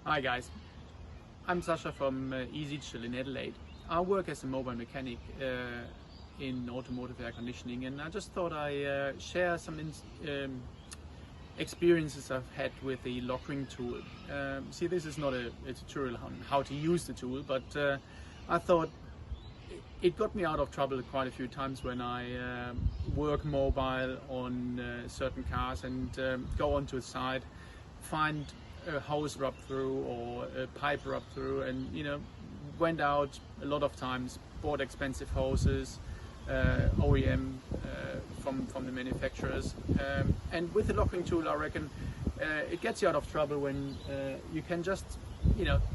Hi guys, I'm Sascha from Ezy-Chill in Adelaide. I work as a mobile mechanic in automotive air conditioning, and I just thought I share some experiences I've had with the Lokring tool. See, this is not a tutorial on how to use the tool, but I thought it got me out of trouble quite a few times when I work mobile on certain cars and go onto a site, find a hose rub through or a pipe rub through, and went out a lot of times, bought expensive hoses, OEM from the manufacturers, and with the Lokring tool I reckon it gets you out of trouble when you can just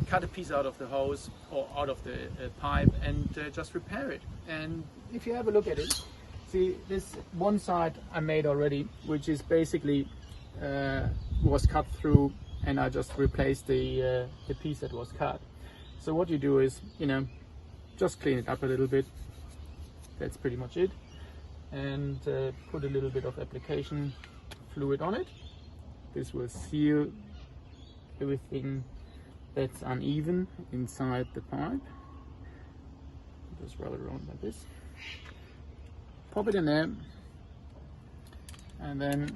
cut a piece out of the hose or out of the pipe and just repair it. And if you have a look at it, see this one side I made already, which is basically was cut through, and I just replaced the piece that was cut. So what you do is, just clean it up a little bit. That's pretty much it. And put a little bit of application fluid on it. This will seal everything that's uneven inside the pipe. Just rub it around like this. Pop it in there, and then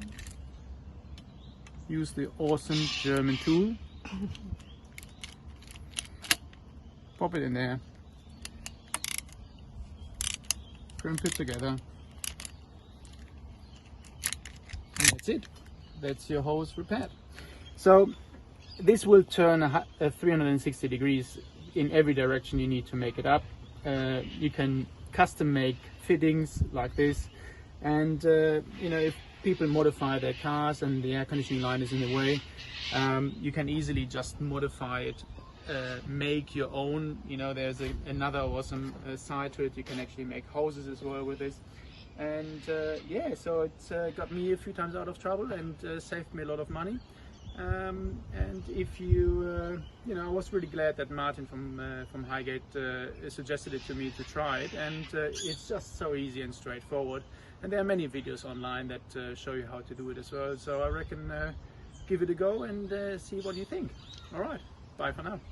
use the awesome German tool. Pop it in there, crimp it together, and that's it. That's your hose repaired. So this will turn 360 degrees in every direction you need to make it up. You can custom make fittings like this, and if people modify their cars and the air conditioning line is in the way, you can easily just modify it, make your own. There's another awesome side to it. You can actually make hoses as well with this, and yeah, so it's got me a few times out of trouble and saved me a lot of money. And if you, I was really glad that Martin from Highgate suggested it to me to try it, and it's just so easy and straightforward. And there are many videos online that show you how to do it as well. So I reckon give it a go and see what you think. All right, bye for now.